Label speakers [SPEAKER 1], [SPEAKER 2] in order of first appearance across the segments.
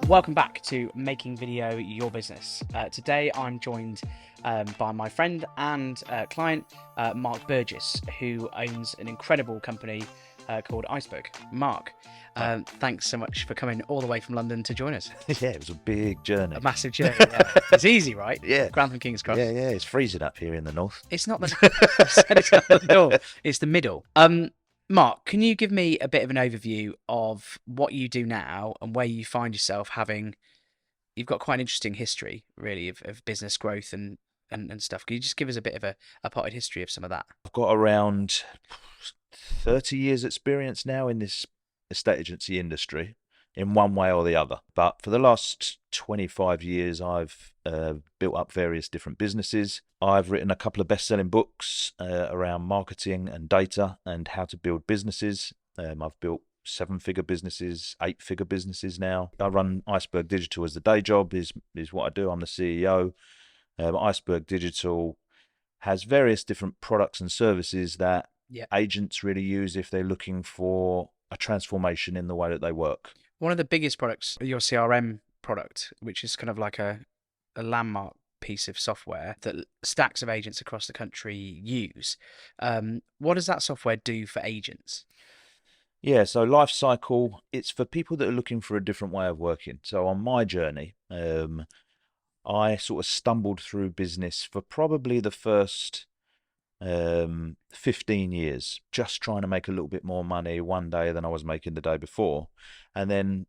[SPEAKER 1] Welcome back to Making Video Your Business. Today I'm joined by my friend and client, Mark Burgess, who owns an incredible company called Iceberg. Mark, thanks so much for coming all the way from London to join us.
[SPEAKER 2] Yeah, it was a big journey.
[SPEAKER 1] A massive journey. Yeah. It's easy, right?
[SPEAKER 2] Yeah.
[SPEAKER 1] Grantham King's Cross.
[SPEAKER 2] Yeah, it's freezing up here in the north.
[SPEAKER 1] It's not it's not the north, it's the middle. Mark, can you give me a bit of an overview of what you do now and where you find yourself you've got quite an interesting history, really, of business growth and stuff. Can you just give us a bit of a potted history of some of that?
[SPEAKER 2] I've got around 30 years experience now in this estate agency industry in one way or the other. But for the last 25 years, I've built up various different businesses. I've written a couple of best-selling books around marketing and data and how to build businesses. I've built 7-figure businesses, 8-figure businesses now. I run Iceberg Digital as the day job, is what I do. I'm the CEO. Iceberg Digital has various different products and services that agents really use if they're looking for a transformation in the way that they work.
[SPEAKER 1] One of the biggest products, your CRM product, which is kind of like a landmark piece of software that stacks of agents across the country use. What does that software do for agents?
[SPEAKER 2] Yeah, so life cycle, it's for people that are looking for a different way of working. So on my journey, I sort of stumbled through business for probably the first 15 years, just trying to make a little bit more money one day than I was making the day before. And then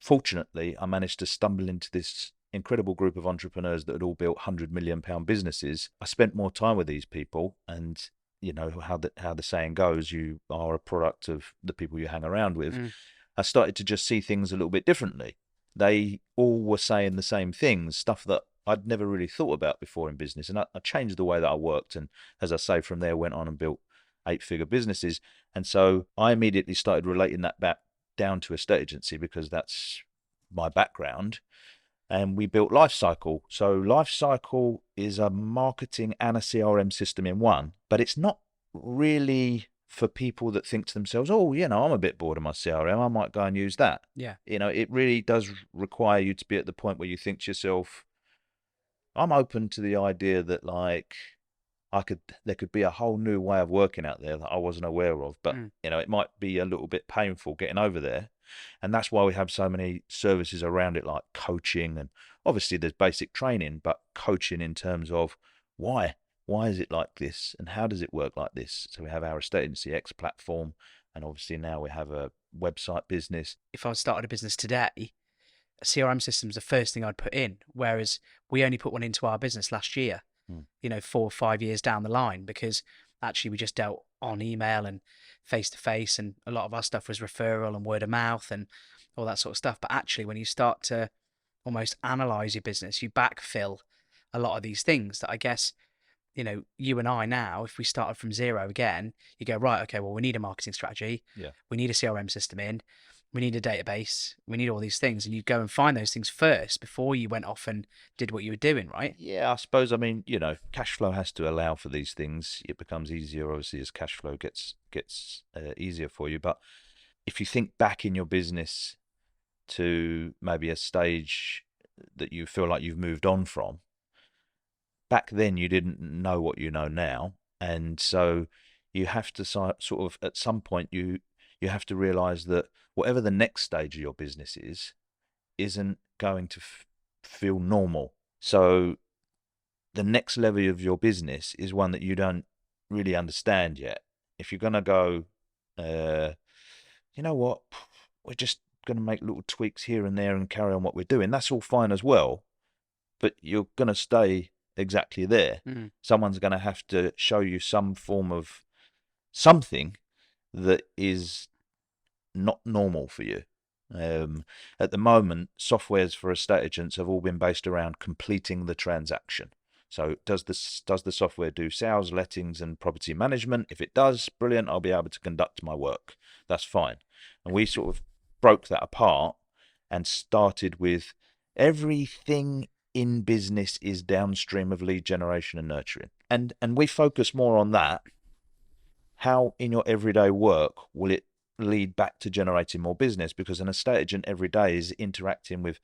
[SPEAKER 2] fortunately, I managed to stumble into this incredible group of entrepreneurs that had all built £100 million businesses. I spent more time with these people, and you know how the saying goes, you are a product of the people you hang around with. I started to just see things a little bit differently. They all were saying the same things, stuff that I'd never really thought about before in business. And I changed the way that I worked. And as I say, from there went on and built 8-figure businesses. And so I immediately started relating that back down to estate agency because that's my background. And we built Lifecycle. So Lifecycle is a marketing and a CRM system in one, but it's not really for people that think to themselves, oh, you know, I'm a bit bored of my CRM, I might go and use that.
[SPEAKER 1] Yeah.
[SPEAKER 2] You know, it really does require you to be at the point where you think to yourself, I'm open to the idea that like there could be a whole new way of working out there that I wasn't aware of, but you know, it might be a little bit painful getting over there. And that's why we have so many services around it, like coaching, and obviously there's basic training, but coaching in terms of why is it like this and how does it work like this? So we have our Estate Agency X platform, and obviously now we have a website business.
[SPEAKER 1] If I started a business today, a CRM system's the first thing I'd put in, whereas we only put one into our business last year, you know, 4 or 5 years down the line, because actually we just dealt on email and face-to-face, and a lot of our stuff was referral and word of mouth and all that sort of stuff. But actually, when you start to almost analyze your business, you backfill a lot of these things that I guess, you know, you and I now, if we started from zero again, you go, right, okay, well, we need a marketing strategy.
[SPEAKER 2] Yeah.
[SPEAKER 1] We need a CRM system in. We need a database. We need all these things. And you go and find those things first before you went off and did what you were doing, right?
[SPEAKER 2] Yeah, I suppose, I mean, you know, cash flow has to allow for these things. It becomes easier, obviously, as cash flow gets easier for you. But if you think back in your business to maybe a stage that you feel like you've moved on from, back then you didn't know what you know now. And so you have to sort of, at some point, you have to realize that whatever the next stage of your business isn't going to feel normal. So the next level of your business is one that you don't really understand yet. If you're going to go, you know what, we're just going to make little tweaks here and there and carry on what we're doing, that's all fine as well. But you're going to stay exactly there. Someone's going to have to show you some form of something that is not normal for you. At the moment, softwares for estate agents have all been based around completing the transaction. So does the software do sales, lettings, and property management? If it does, brilliant, I'll be able to conduct my work. That's fine. And we sort of broke that apart and started with everything in business is downstream of lead generation and nurturing. And we focus more on that. How in your everyday work will it lead back to generating more business, because an estate agent every day is interacting with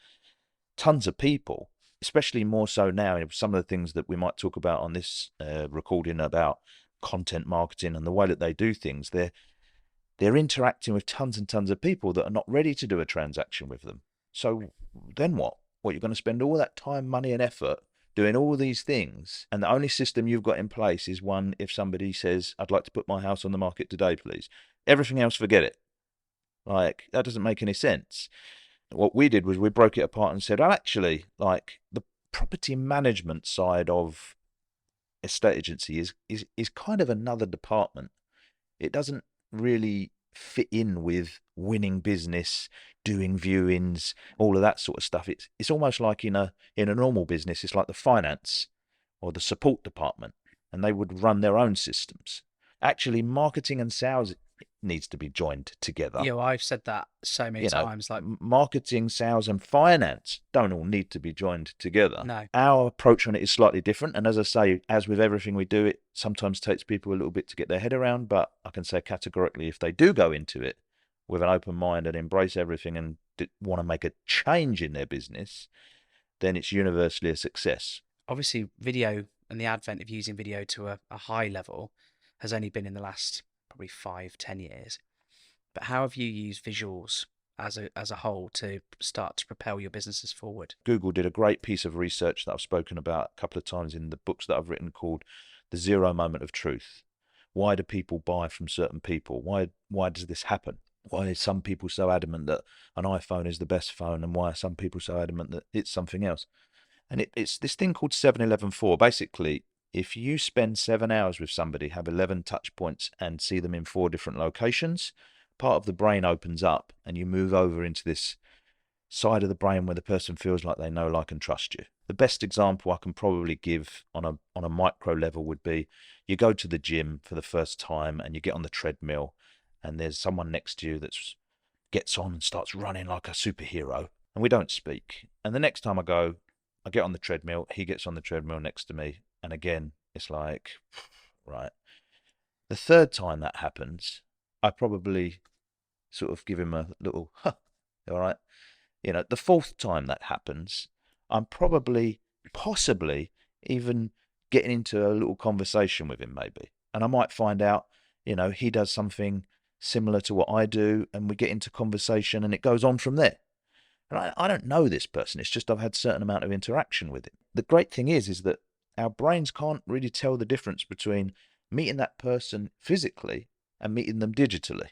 [SPEAKER 2] tons of people, especially more so now. Some of the things that we might talk about on this recording about content marketing and the way that they do things, they're interacting with tons and tons of people that are not ready to do a transaction with them. So then what? What, you're going to spend all that time, money and effort doing all these things, and the only system you've got in place is one, if somebody says, I'd like to put my house on the market today, please. Everything else, forget it. Like, that doesn't make any sense. What we did was we broke it apart and said, oh, actually, like, the property management side of estate agency is kind of another department. It doesn't really fit in with winning business, doing viewings, all of that sort of stuff. It's almost like in a normal business, it's like the finance or the support department, and they would run their own systems. Actually, marketing and sales needs to be joined together.
[SPEAKER 1] Yeah, well, I've said that so many times. Like,
[SPEAKER 2] marketing, sales, and finance don't all need to be joined together.
[SPEAKER 1] No.
[SPEAKER 2] Our approach on it is slightly different. And as I say, as with everything we do, it sometimes takes people a little bit to get their head around. But I can say categorically, if they do go into it with an open mind and embrace everything and want to make a change in their business, then it's universally a success.
[SPEAKER 1] Obviously, video and the advent of using video to a high level has only been in the last probably 5-10 years. But how have you used visuals as a whole to start to propel your businesses forward?
[SPEAKER 2] Google did a great piece of research that I've spoken about a couple of times in the books that I've written, called The Zero Moment of Truth. Why do people buy from certain people? Why does this happen? Why are some people so adamant that an iPhone is the best phone, and why are some people so adamant that it's something else? And it's this thing called 7-11-4. Basically, if you spend 7 hours with somebody, have 11 touch points, and see them in 4 different locations, part of the brain opens up and you move over into this side of the brain where the person feels like they know, like, and trust you. The best example I can probably give on a micro level would be, you go to the gym for the first time and you get on the treadmill, and there's someone next to you that gets on and starts running like a superhero, and we don't speak. And the next time I get on the treadmill, he gets on the treadmill next to me, and again, it's like, right. The third time that happens, I probably sort of give him a little, huh, all right. The fourth time that happens, I'm possibly even getting into a little conversation with him, maybe. And I might find out, he does something similar to what I do, and we get into conversation, and it goes on from there. And I don't know this person. It's just I've had a certain amount of interaction with him. The great thing is that our brains can't really tell the difference between meeting that person physically and meeting them digitally.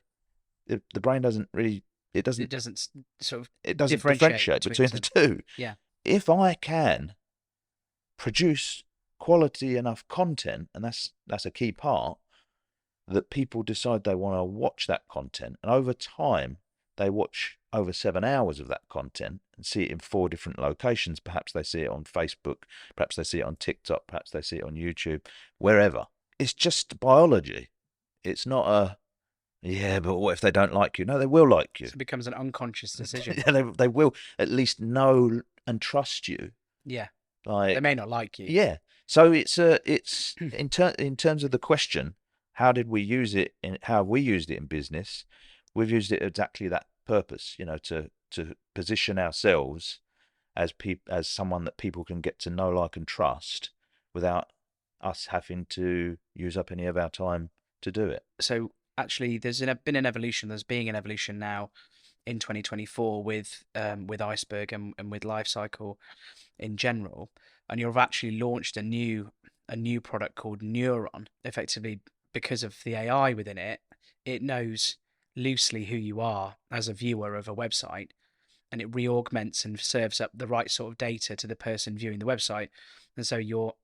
[SPEAKER 2] The brain doesn't really, it doesn't differentiate between the two.
[SPEAKER 1] Yeah.
[SPEAKER 2] If I can produce quality enough content, and that's a key part, that people decide they want to watch that content, and over time they watch over 7 hours of that content and see it in 4 different locations. Perhaps they see it on Facebook, perhaps they see it on TikTok, perhaps they see it on YouTube, wherever. It's just biology. It's not yeah, but what if they don't like you? No, they will like you.
[SPEAKER 1] So it becomes an unconscious decision.
[SPEAKER 2] Yeah, they will at least know and trust you.
[SPEAKER 1] Yeah.
[SPEAKER 2] Like,
[SPEAKER 1] they may not like you.
[SPEAKER 2] Yeah. So it's in terms of the question, how did we use it, and how we used it in business? We've used it exactly that purpose, to position ourselves as someone that people can get to know, like, and trust, without us having to use up any of our time to do it.
[SPEAKER 1] So actually, there's been an evolution. There's being an evolution now in 2024 with Iceberg and with Lifecycle in general. And you've actually launched a new product called Neuron. Effectively, because of the AI within it, it knows loosely who you are as a viewer of a website, and it re-augments and serves up the right sort of data to the person viewing the website. And so your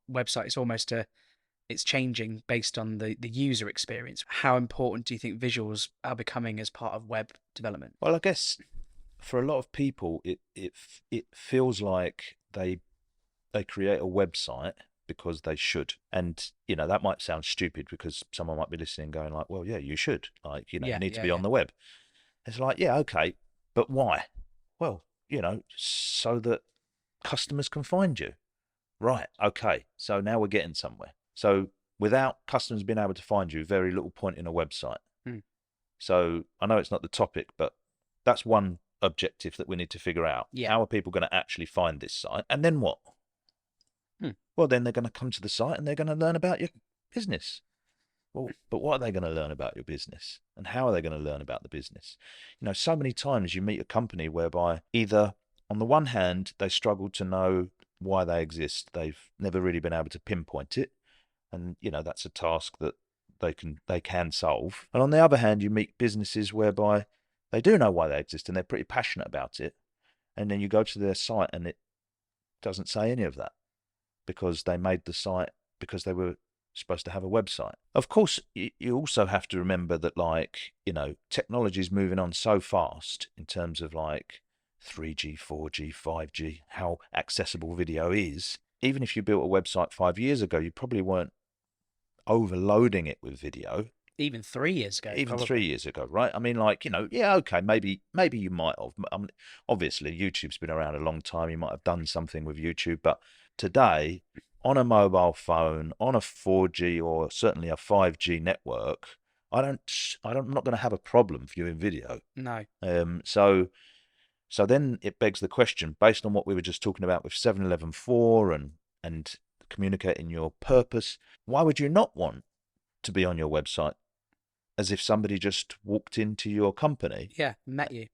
[SPEAKER 1] website is almost it's changing based on the user experience. How important do you think visuals are becoming as part of web development?
[SPEAKER 2] Well, I guess for a lot of people, it feels like they create a website because they should. And, that might sound stupid, because someone might be listening going like, well, yeah, you should. Like, you need to be on the web. It's like, yeah, okay, but why? Well, so that customers can find you. Right, okay, so now we're getting somewhere. So without customers being able to find you, very little point in a website. So I know it's not the topic, but that's one objective that we need to figure out.
[SPEAKER 1] Yeah.
[SPEAKER 2] How are people going to actually find this site? And then what? Well, then they're going to come to the site and they're going to learn about your business. Well, but what are they going to learn about your business? And how are they going to learn about the business? So many times you meet a company whereby either, on the one hand, they struggle to know why they exist. They've never really been able to pinpoint it. And, that's a task that they can solve. And on the other hand, you meet businesses whereby they do know why they exist and they're pretty passionate about it. And then you go to their site and it doesn't say any of that, because they made the site because they were supposed to have a website. Of course, you also have to remember that, technology is moving on so fast in terms of 3G, 4G, 5G, how accessible video is. Even if you built a website 5 years ago, you probably weren't overloading it with video.
[SPEAKER 1] Even 3 years ago.
[SPEAKER 2] Even
[SPEAKER 1] probably.
[SPEAKER 2] 3 years ago, right? I mean, yeah, okay, maybe you might have. Obviously, YouTube's been around a long time. You might have done something with YouTube, but today, on a mobile phone, on a 4G or certainly a 5G network, I'm not going to have a problem viewing video.
[SPEAKER 1] No.
[SPEAKER 2] So then it begs the question, based on what we were just talking about with 711.4 and communicating your purpose, why would you not want to be on your website as if somebody just walked into your company?
[SPEAKER 1] Yeah, met you.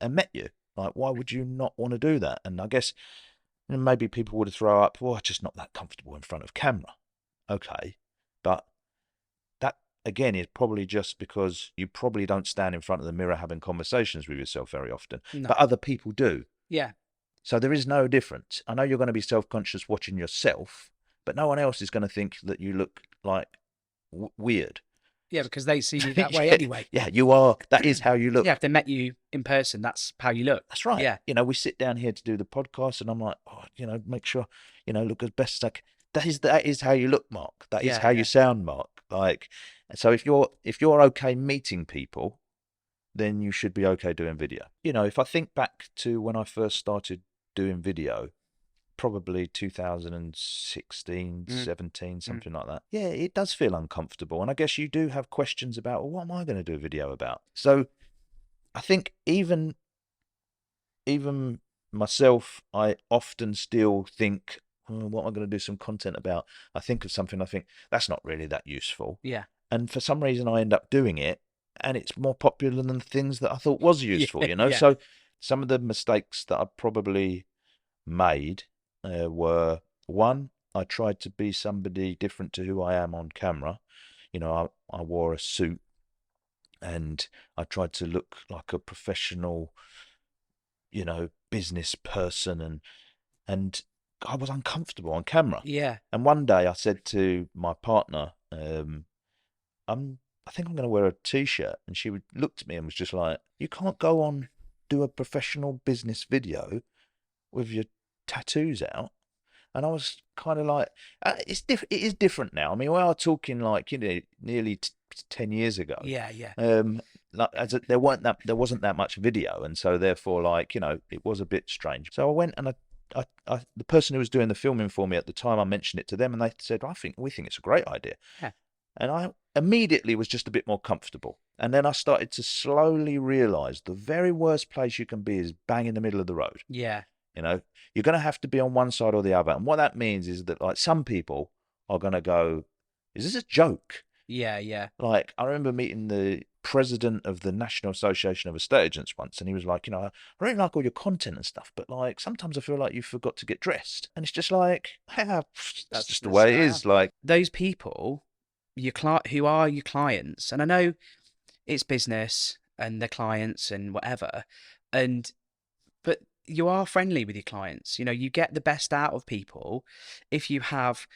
[SPEAKER 2] Why would you not want to do that? And I guess maybe people would throw up, well, I'm just not that comfortable in front of camera. Okay, but that, again, is probably just because you probably don't stand in front of the mirror having conversations with yourself very often.
[SPEAKER 1] No.
[SPEAKER 2] But other people do.
[SPEAKER 1] Yeah.
[SPEAKER 2] So there is no difference. I know you're going to be self-conscious watching yourself, but no one else is going to think that you look like weird.
[SPEAKER 1] Yeah, because they see you that way anyway.
[SPEAKER 2] Yeah, you are. That is how you look.
[SPEAKER 1] Yeah, if they met you in person, that's how you look.
[SPEAKER 2] That's right.
[SPEAKER 1] Yeah.
[SPEAKER 2] We sit down here to do the podcast, and I'm like, make sure, look as best as I can. That is how you look, Mark. That is how you sound, Mark. So if you're okay meeting people, then you should be okay doing video. If I think back to when I first started doing video, probably 2016, 17, something like that. Yeah, it does feel uncomfortable. And I guess you do have questions about, well, what am I going to do a video about? So I think even myself, I often still think, what am I going to do some content about? I think of something, I think, that's not really that useful.
[SPEAKER 1] Yeah.
[SPEAKER 2] And for some reason, I end up doing it, and it's more popular than things that I thought was useful,
[SPEAKER 1] Yeah.
[SPEAKER 2] So some of the mistakes that I probably made were, one, I tried to be somebody different to who I am on camera. I wore a suit and I tried to look like a professional, business person, and I was uncomfortable on camera.
[SPEAKER 1] Yeah.
[SPEAKER 2] And one day I said to my partner, I think I'm going to wear a t-shirt. And she looked at me and was just like, you can't go on, do a professional business video with your tattoos out. And I was kind of like, it is different now. I mean, we are talking nearly 10 years ago.
[SPEAKER 1] Yeah, yeah.
[SPEAKER 2] There wasn't that much video, and so therefore, it was a bit strange. So I went and the person who was doing the filming for me at the time, I mentioned it to them, and they said, we think it's a great idea.
[SPEAKER 1] Yeah.
[SPEAKER 2] And I immediately was just a bit more comfortable. And then I started to slowly realize the very worst place you can be is bang in the middle of the road.
[SPEAKER 1] Yeah.
[SPEAKER 2] You're going to have to be on one side or the other. And what that means is that, some people are going to go, is this a joke?
[SPEAKER 1] Yeah, yeah.
[SPEAKER 2] I remember meeting the president of the National Association of Estate Agents once, and he was like, I really like all your content and stuff, but sometimes I feel like you forgot to get dressed. And it's just that's just the way it is.
[SPEAKER 1] Those people, who are your clients, and I know it's business and their clients and whatever, but you are friendly with your clients. You get the best out of people if you have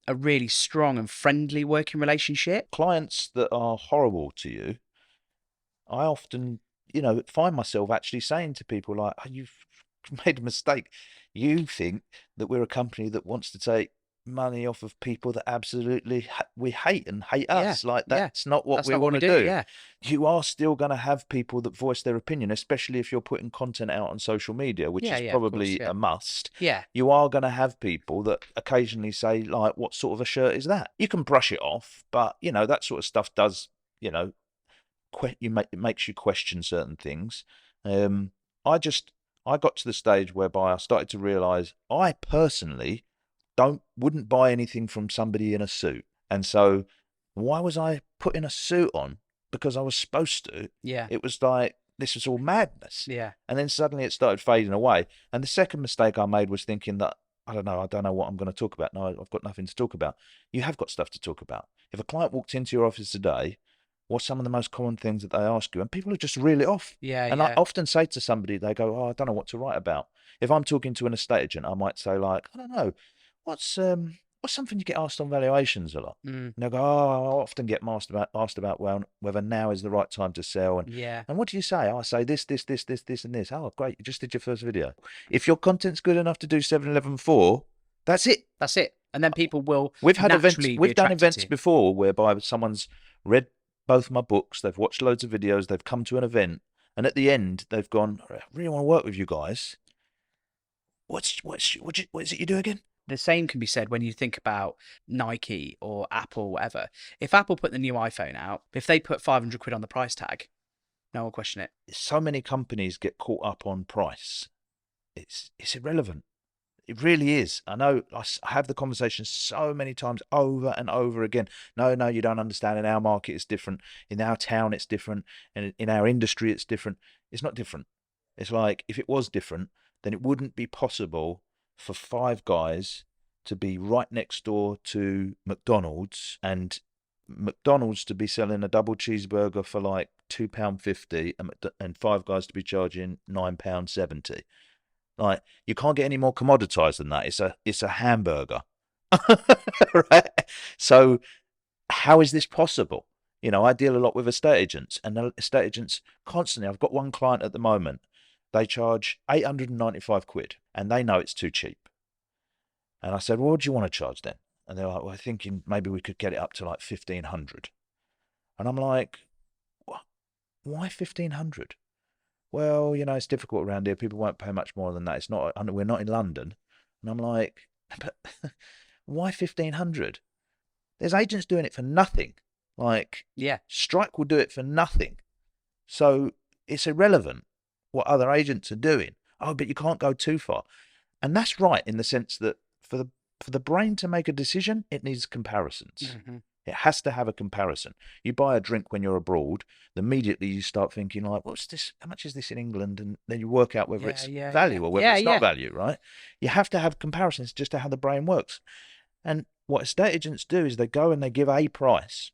[SPEAKER 1] a really strong and friendly working relationship.
[SPEAKER 2] Clients that are horrible to you, I often, find myself actually saying to people oh, you've made a mistake. You think that we're a company that wants to take money off of people that absolutely we hate and hate us. That's not what we want to do.
[SPEAKER 1] Yeah.
[SPEAKER 2] You are still going to have people that voice their opinion, especially if you're putting content out on social media, which is probably a must.
[SPEAKER 1] Yeah.
[SPEAKER 2] You are going to have people that occasionally say, what sort of a shirt is that? You can brush it off, but that sort of stuff does, it makes you question certain things. I got to the stage whereby I started to realise I personally wouldn't buy anything from somebody in a suit, and so why was I putting a suit on? Because I was supposed to.
[SPEAKER 1] Yeah.
[SPEAKER 2] It was like, this was all madness.
[SPEAKER 1] Yeah.
[SPEAKER 2] And then suddenly it started fading away. And the second mistake I made was thinking that, I don't know what I'm going to talk about. No, I've got nothing to talk about. You have got stuff to talk about. If a client walked into your office today, what's some of the most common things that they ask you? And people are just reel it off.
[SPEAKER 1] Yeah.
[SPEAKER 2] And I often say to somebody, they go, oh, I don't know what to write about. If I'm talking to an estate agent, I might say like, I don't know, what's something you get asked on valuations a lot? And they'll go, oh, I often get asked about well, whether now is the right time to sell. And what do you say? Oh, I say this, and this. Oh, great. You just did your first video. If your content's good enough to do 711 4, that's it.
[SPEAKER 1] That's it. And then people will
[SPEAKER 2] We've done
[SPEAKER 1] naturally
[SPEAKER 2] events before whereby someone's read both my books, they've watched loads of videos, they've come to an event, and at the end they've gone, I really want to work with you guys. What is it you do again?
[SPEAKER 1] The same can be said when you think about Nike or Apple, whatever. If Apple put the new iPhone out, if they put 500 quid on the price tag, no one will question it.
[SPEAKER 2] So many companies get caught up on price. It's irrelevant. It really is. I know I have the conversation so many times over and over again. No, you don't understand. In our market, it's different. In our town, it's different. And in our industry, it's different. It's not different. It's like, if it was different, then it wouldn't be possible for Five Guys to be right next door to McDonald's, and McDonald's to be selling a double cheeseburger for like £2.50 and Five Guys to be charging £9.70. Like, you can't get any more commoditized than that. It's a hamburger. Right? So how is this possible? I deal a lot with estate agents, and the estate agents constantly, I've got one client at the moment, they charge 895 quid and they know it's too cheap. And I said, well, what do you want to charge then? And they're like, well, I'm thinking maybe we could get it up to like 1,500. And I'm like, what? Why 1,500? Well, it's difficult around here. People won't pay much more than that. We're not in London. And I'm like, but why 1,500? There's agents doing it for nothing. Like,
[SPEAKER 1] yeah,
[SPEAKER 2] Strike will do it for nothing. So it's irrelevant what other agents are doing. Oh, but you can't go too far. And that's right, in the sense that for the brain to make a decision, it needs comparisons.
[SPEAKER 1] Mm-hmm.
[SPEAKER 2] It has to have a comparison. You buy a drink when you're abroad, immediately you start thinking like, what's this? How much is this in England? And then you work out whether it's value or whether it's not value, right? You have to have comparisons just to how the brain works. And what estate agents do is they go and they give a price,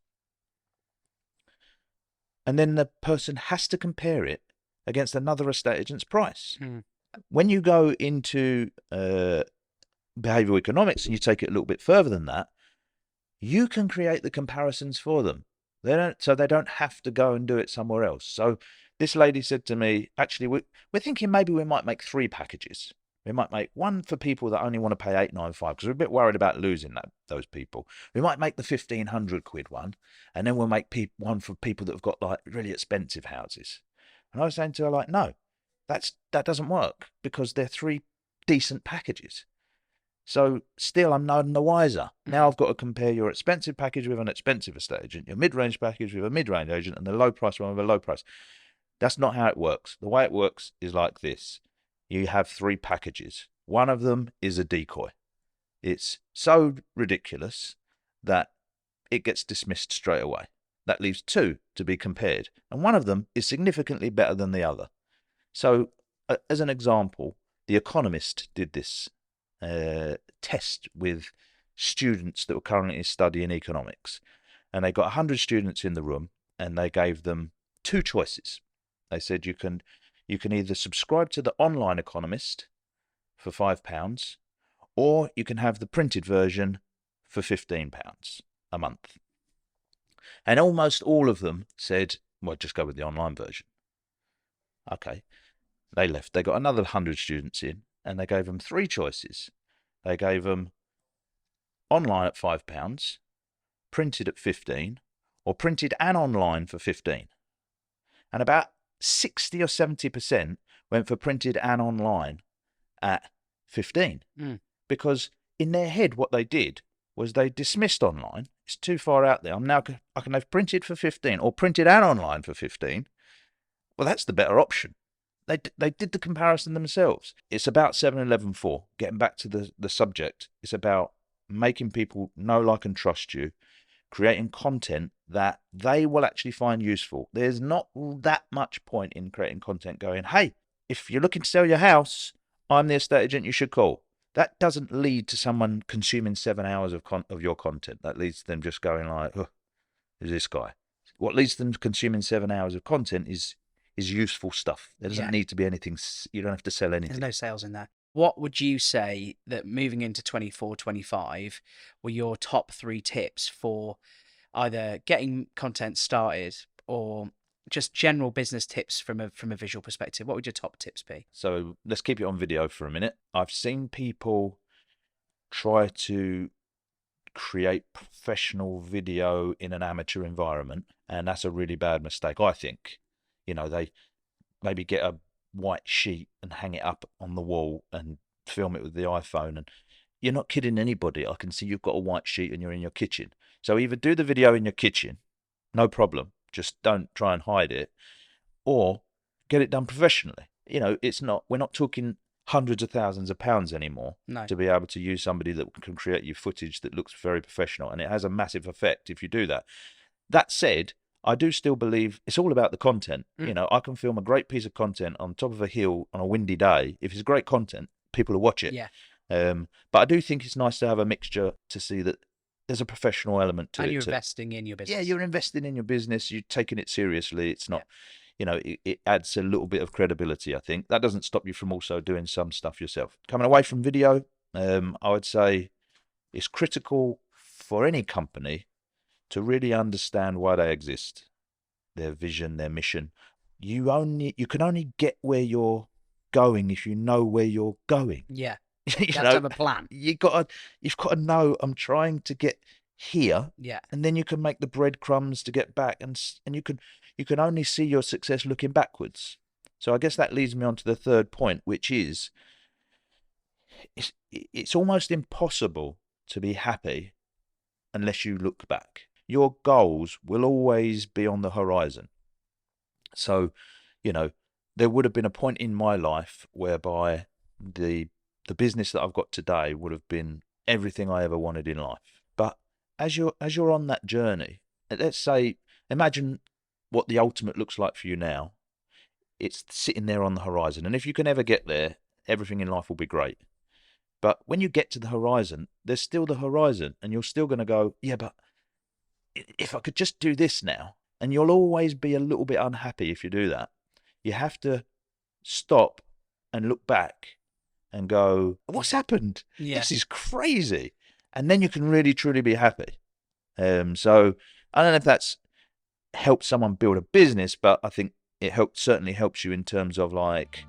[SPEAKER 2] and then the person has to compare it against another estate agent's price. When you go into behavioral economics and you take it a little bit further than that, you can create the comparisons for them. They don't have to go and do it somewhere else. So this lady said to me, actually, we're thinking maybe we might make 3 packages. We might make one for people that only want to pay 895 because we're a bit worried about losing those people. We might make the 1,500 quid one, and then we'll make one for people that have got like really expensive houses. And I was saying to her, like, no, that doesn't work, because they're 3 decent packages. So still, I'm none the wiser. Now I've got to compare your expensive package with an expensive estate agent, your mid-range package with a mid-range agent, and the low price one with a low price. That's not how it works. The way it works is like this. You have 3 packages. One of them is a decoy. It's so ridiculous that it gets dismissed straight away. That leaves 2 to be compared. And one of them is significantly better than the other. So, as an example, The Economist did this test with students that were currently studying economics. And they got 100 students in the room, and they gave them 2 choices. They said you can either subscribe to the online Economist for £5, or you can have the printed version for £15 a month. And almost all of them said, well, just go with the online version. Okay. They left. They got another 100 students in, and they gave them 3 choices. They gave them online at £5, printed at 15, or printed and online for 15. And about 60 or 70% went for printed and online at 15. Because in their head, what they did was they dismissed online. it's too far out there. I can have printed for 15 or printed and online for 15. Well, that's the better option. They did the comparison themselves. It's about 7-Eleven 4. Getting back to the subject, it's about making people know, like, and trust you, creating content that they will actually find useful. There's not that much point in creating content going, hey, if you're looking to sell your house, I'm the estate agent you should call. That doesn't lead to someone consuming 7 hours of your content. That leads to them just going like, oh, who's this guy? What leads to them consuming 7 hours of content is useful stuff. There doesn't need to be anything. You don't have to sell anything.
[SPEAKER 1] There's no sales in there. What would you say that moving into 24, 25 were your top 3 tips for either getting content started or just general business tips from a visual perspective? What would your top tips be?
[SPEAKER 2] So let's keep it on video for a minute. I've seen people try to create professional video in an amateur environment, and that's a really bad mistake, I think. They maybe get a white sheet and hang it up on the wall and film it with the iPhone, and you're not kidding anybody. I can see you've got a white sheet and you're in your kitchen. So either do the video in your kitchen, no problem, just don't try and hide it, or get it done professionally. We're not talking hundreds of thousands of pounds anymore to be able to use somebody that can create you footage that looks very professional, and it has a massive effect if you do that. That said, I do still believe it's all about the content. I can film a great piece of content on top of a hill on a windy day. If it's great content, people will watch it.
[SPEAKER 1] Yeah.
[SPEAKER 2] But I do think it's nice to have a mixture to see that there's a professional element to it.
[SPEAKER 1] And you're investing in your business.
[SPEAKER 2] Yeah, you're investing in your business. You're taking it seriously. It's not, it adds a little bit of credibility, I think. That doesn't stop you from also doing some stuff yourself. Coming away from video, I would say it's critical for any company to really understand why they exist, their vision, their mission. You can only get where you're going if you know where you're going.
[SPEAKER 1] Yeah. You have to have a plan.
[SPEAKER 2] You've got to know, I'm trying to get here.
[SPEAKER 1] Yeah.
[SPEAKER 2] And then you can make the breadcrumbs to get back, and you can only see your success looking backwards. So I guess that leads me on to the third point, which is it's almost impossible to be happy unless you look back. Your goals will always be on the horizon. So, there would have been a point in my life whereby the business that I've got today would have been everything I ever wanted in life. But as you're on that journey, let's say, imagine what the ultimate looks like for you now. It's sitting there on the horizon. And if you can ever get there, everything in life will be great. But when you get to the horizon, there's still the horizon, and you're still going to go, yeah, but if I could just do this now. And you'll always be a little bit unhappy if you do that. You have to stop and look back and go, what's happened?
[SPEAKER 1] Yeah.
[SPEAKER 2] This is crazy. And then you can really, truly be happy. So I don't know if that's helped someone build a business, but I think it certainly helps you in terms of like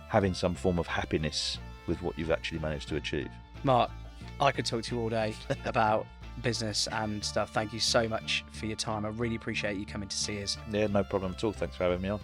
[SPEAKER 2] having some form of happiness with what you've actually managed to achieve.
[SPEAKER 1] Mark, I could talk to you all day about business and stuff. Thank you so much for your time. I really appreciate you coming to see us.
[SPEAKER 2] Yeah, no problem at all. Thanks for having me on.